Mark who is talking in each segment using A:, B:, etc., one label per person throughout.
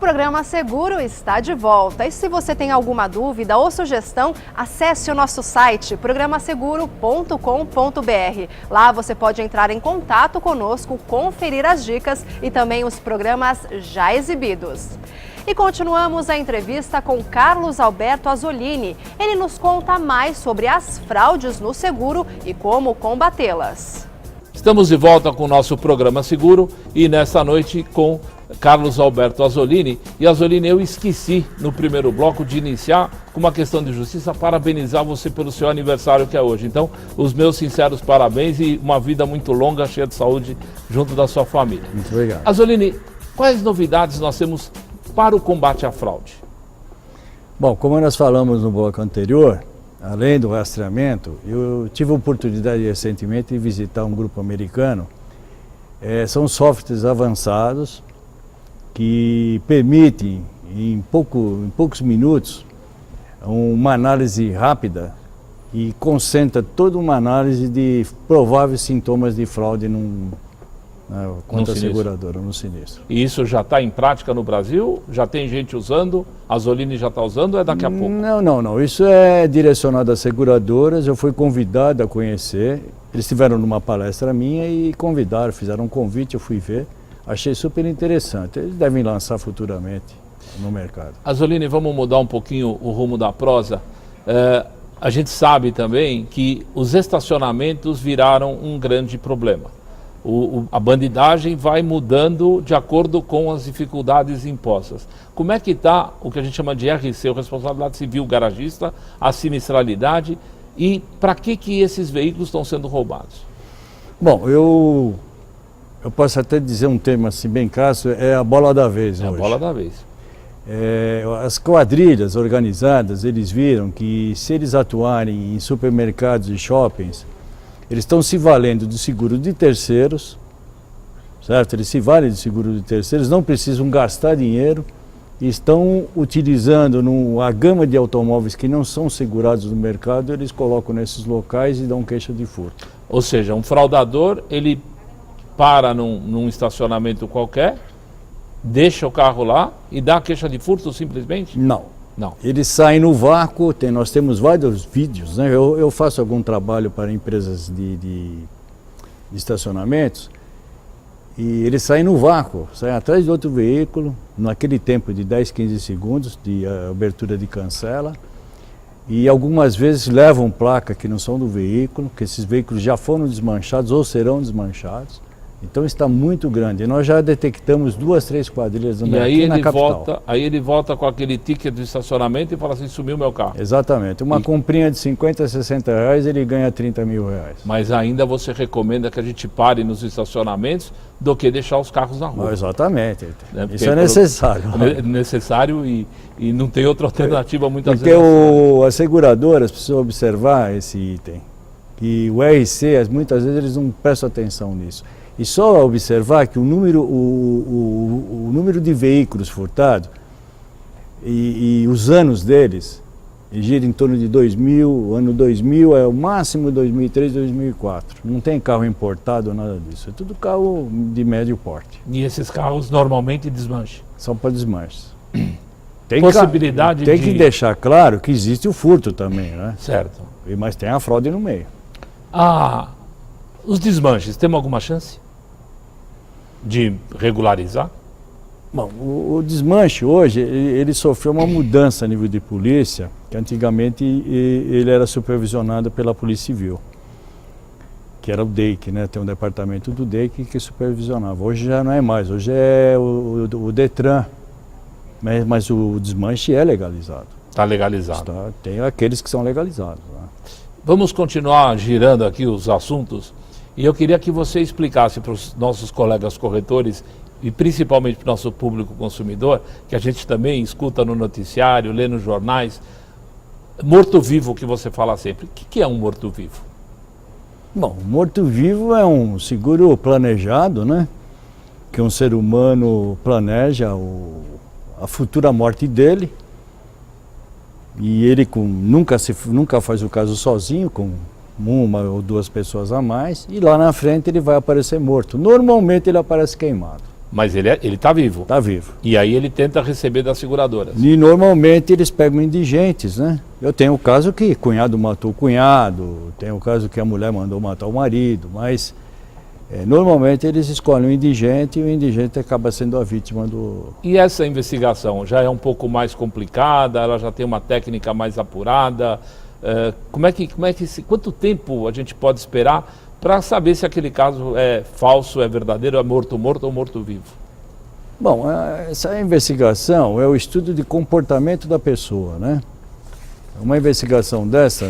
A: programa Seguro está de volta. E se você tem alguma dúvida ou sugestão, acesse o nosso site programaseguro.com.br. Lá você pode entrar em contato conosco, conferir as dicas e também os programas já exibidos. E continuamos a entrevista com Carlos Alberto Azzolini. Ele nos conta mais sobre as fraudes no seguro e como combatê-las.
B: Estamos de volta com o nosso programa Seguro e nesta noite com Carlos Alberto Azzolini. E Azzolini, eu esqueci no primeiro bloco de iniciar com uma questão de justiça, parabenizar você pelo seu aniversário que é hoje. Então, os meus sinceros parabéns e uma vida muito longa, cheia de saúde, junto da sua família.
C: Muito obrigado.
B: Azzolini, quais novidades nós temos para o combate à fraude?
C: Bom, como nós falamos no bloco anterior, além do rastreamento, eu tive a oportunidade recentemente de visitar um grupo americano. São softwares avançados que permitem, em poucos minutos, uma análise rápida e concentra toda uma análise de prováveis sintomas de fraude contra a seguradora, no sinistro.
B: E isso já está em prática no Brasil? Já tem gente usando? A Azzolini já está usando ou é daqui a pouco?
C: Não. Isso é direcionado às seguradoras. Eu fui convidado a conhecer. Eles estiveram numa palestra minha e convidaram, fizeram um convite, eu fui ver. Achei super interessante. Eles devem lançar futuramente no mercado. Azzolini,
B: vamos mudar um pouquinho o rumo da prosa. A gente sabe também que os estacionamentos viraram um grande problema. A bandidagem vai mudando de acordo com as dificuldades impostas. Como é que está o que a gente chama de RC, o responsabilidade civil garagista, a sinistralidade e para que esses veículos estão sendo roubados?
C: Bom, eu posso até dizer um termo assim bem crasso, é a bola da vez hoje.
B: É a bola da vez.
C: As quadrilhas organizadas, eles viram que se eles atuarem em supermercados e shoppings, eles estão se valendo do seguro de terceiros, certo? Eles se valem de seguro de terceiros, não precisam gastar dinheiro e estão utilizando a gama de automóveis que não são segurados no mercado, eles colocam nesses locais e dão queixa de furto.
B: Ou seja, um fraudador, ele para num estacionamento qualquer, deixa o carro lá e dá a queixa de furto simplesmente?
C: Não. Eles saem no vácuo, nós temos vários vídeos, né? Eu faço algum trabalho para empresas de estacionamentos e eles saem no vácuo, saem atrás de outro veículo, naquele tempo de 10, 15 segundos de abertura de cancela e algumas vezes levam placa que não são do veículo, que esses veículos já foram desmanchados ou serão desmanchados. Então está muito grande. Nós já detectamos 2, 3 quadrilhas aqui na capital.
B: Aí ele volta com aquele ticket do estacionamento e fala assim, sumiu meu carro.
C: Exatamente. Uma comprinha de 50, 60 reais, ele ganha 30 mil reais.
B: Mas ainda você recomenda que a gente pare nos estacionamentos do que deixar os carros na rua.
C: Exatamente. Isso é necessário.
B: É necessário e não tem outra alternativa muitas
C: vezes.
B: Porque
C: as seguradoras precisam observar esse item. E o RC, muitas vezes eles não prestam atenção nisso. E só observar que o número de veículos furtados e os anos deles gira em torno de 2000, ano 2000 é o máximo 2003, 2004. Não tem carro importado, nada disso. É tudo carro de médio porte.
B: E esses carros normalmente desmancham?
C: São para desmanches.
B: Tem
C: que deixar claro que existe o furto também, né?
B: Certo.
C: Mas tem a fraude no meio.
B: Os desmanches, temos alguma chance de regularizar?
C: Bom, o desmanche hoje, ele sofreu uma mudança a nível de polícia, que antigamente ele era supervisionado pela Polícia Civil, que era o DEIC, né? Tem um departamento do DEIC que supervisionava. Hoje já não é mais, hoje é o Detran, mas o desmanche é legalizado.
B: Está legalizado.
C: Tem aqueles que são legalizados. Né?
B: Vamos continuar girando aqui os assuntos. E eu queria que você explicasse para os nossos colegas corretores e principalmente para o nosso público consumidor, que a gente também escuta no noticiário, lê nos jornais, morto-vivo que você fala sempre. O que é um morto-vivo?
C: Bom, morto-vivo é um seguro planejado, né? Que um ser humano planeja a futura morte dele e ele nunca faz o caso sozinho, com uma ou duas pessoas a mais, e lá na frente ele vai aparecer morto. Normalmente ele aparece queimado.
B: Mas ele está vivo.
C: Está vivo.
B: E aí ele tenta receber das seguradoras.
C: E normalmente eles pegam indigentes, né? Eu tenho o caso que cunhado matou o cunhado, tem o caso que a mulher mandou matar o marido, mas normalmente eles escolhem um indigente e o indigente acaba sendo a vítima do...
B: E essa investigação já é um pouco mais complicada, ela já tem uma técnica mais apurada. Quanto tempo a gente pode esperar para saber se aquele caso é falso, é verdadeiro, é morto-morto ou morto-vivo?
C: Bom, essa investigação é o estudo de comportamento da pessoa, né? Uma investigação dessa,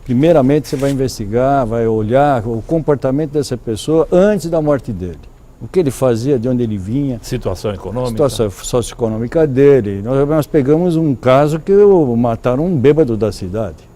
C: primeiramente você vai investigar, vai olhar o comportamento dessa pessoa antes da morte dele. O que ele fazia, de onde ele vinha.
B: Situação econômica.
C: Situação socioeconômica dele. Nós pegamos um caso que mataram um bêbado da cidade.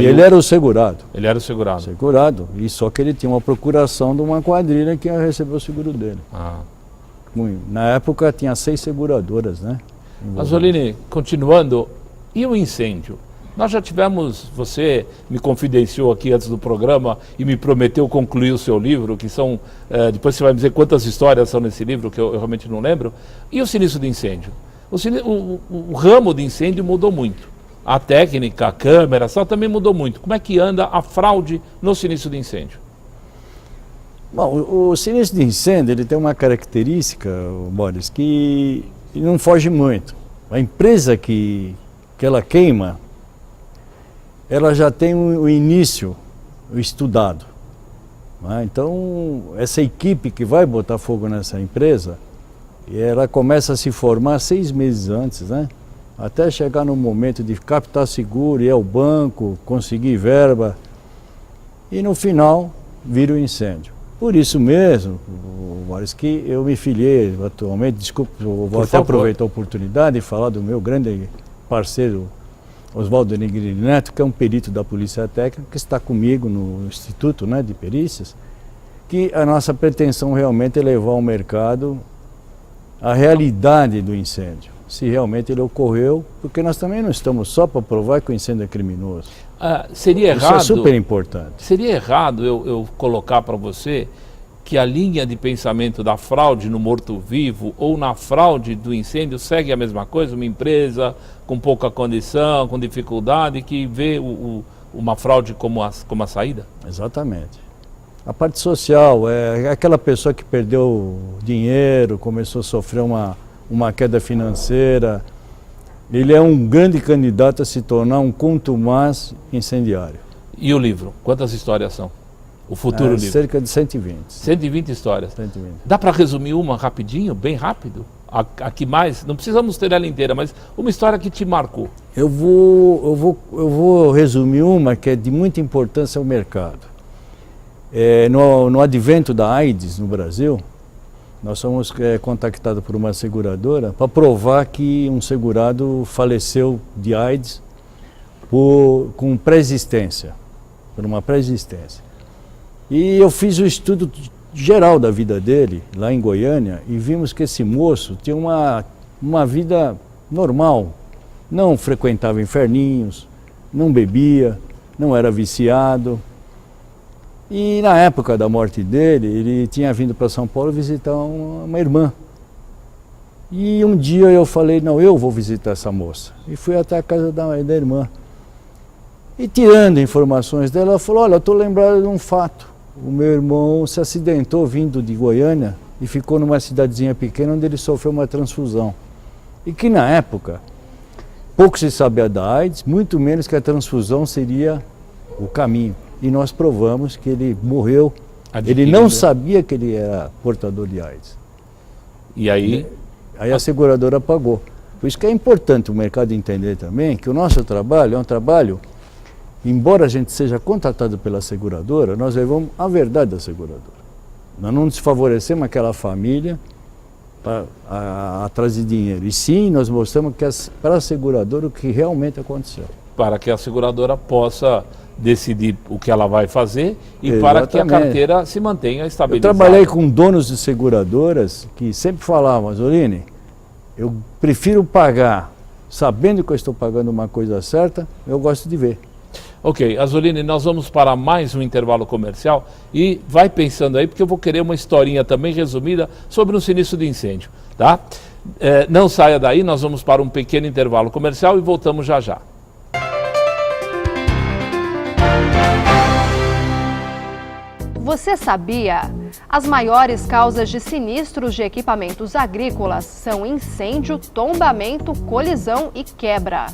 C: E ele era o segurado.
B: Ele era o segurado.
C: Segurado. E só que ele tinha uma procuração de uma quadrilha que ia receber o seguro dele. Na época tinha 6 seguradoras, né?
B: Azzolini, continuando, e o incêndio? Nós já tivemos, você me confidenciou aqui antes do programa e me prometeu concluir o seu livro, que são, depois você vai me dizer quantas histórias são nesse livro, que eu realmente não lembro. E o sinistro de incêndio? O ramo de incêndio mudou muito. A técnica, a câmera, só também mudou muito. Como é que anda a fraude no sinistro de incêndio?
C: Bom, o sinistro de incêndio ele tem uma característica, Boris, que não foge muito. A empresa que ela queima, ela já tem o início estudado. Então, essa equipe que vai botar fogo nessa empresa, ela começa a se formar 6 meses antes, né? Até chegar no momento de captar seguro, ir ao banco, conseguir verba. E no final, vira o incêndio. Por isso mesmo, Boris, que eu me filiei atualmente, desculpe, eu vou até aproveitar a oportunidade e falar do meu grande parceiro, Oswaldo Negrini Neto, que é um perito da Polícia Técnica, que está comigo no Instituto, né, de Perícias, que a nossa pretensão realmente é levar ao mercado a realidade do incêndio. Se realmente ele ocorreu, porque nós também não estamos só para provar que o incêndio é criminoso.
B: Seria errado,
C: isso é super importante.
B: Seria errado eu colocar para você que a linha de pensamento da fraude no morto-vivo ou na fraude do incêndio segue a mesma coisa? Uma empresa com pouca condição, com dificuldade, que vê uma fraude como a saída?
C: Exatamente. A parte social é aquela pessoa que perdeu dinheiro, começou a sofrer uma queda financeira. Ele é um grande candidato a se tornar um contumaz incendiário.
B: E o livro? Quantas histórias são? O futuro livro?
C: Cerca de 120.
B: 120 histórias.
C: 120.
B: Dá para resumir uma rapidinho, bem rápido? Aqui mais? Não precisamos ter ela inteira, mas uma história que te marcou.
C: Eu vou resumir uma que é de muita importância ao mercado. No advento da AIDS no Brasil, nós somos contactados por uma seguradora para provar que um segurado faleceu de AIDS com pré-existência, por uma pré-existência. E eu fiz o estudo geral da vida dele, lá em Goiânia, e vimos que esse moço tinha uma vida normal, não frequentava inferninhos, não bebia, não era viciado. E na época da morte dele, ele tinha vindo para São Paulo visitar uma irmã. E um dia eu falei, não, eu vou visitar essa moça. E fui até a casa da irmã. E tirando informações dela, ela falou, olha, eu estou lembrado de um fato. O meu irmão se acidentou vindo de Goiânia e ficou numa cidadezinha pequena onde ele sofreu uma transfusão. E que na época, pouco se sabia da AIDS, muito menos que a transfusão seria o caminho. E nós provamos que ele morreu, ele não sabia que ele era portador de AIDS.
B: E aí?
C: Aí a seguradora pagou. Por isso que é importante o mercado entender também que o nosso trabalho é um trabalho, embora a gente seja contratado pela seguradora, nós levamos a verdade da seguradora. Nós não desfavorecemos aquela família atrás de dinheiro. E sim, nós mostramos que para a seguradora o que realmente aconteceu.
B: Para que a seguradora possa decidir o que ela vai fazer e
C: Exatamente.
B: Para que a carteira se mantenha estabilizada.
C: Eu trabalhei com donos de seguradoras que sempre falavam, Azzolini, eu prefiro pagar sabendo que eu estou pagando uma coisa certa, eu gosto de ver.
B: Ok, Azzolini, nós vamos para mais um intervalo comercial e vai pensando aí, porque eu vou querer uma historinha também resumida sobre um sinistro de incêndio, tá? Não saia daí, nós vamos para um pequeno intervalo comercial e voltamos já já.
A: Você sabia? As maiores causas de sinistros de equipamentos agrícolas são incêndio, tombamento, colisão e quebra.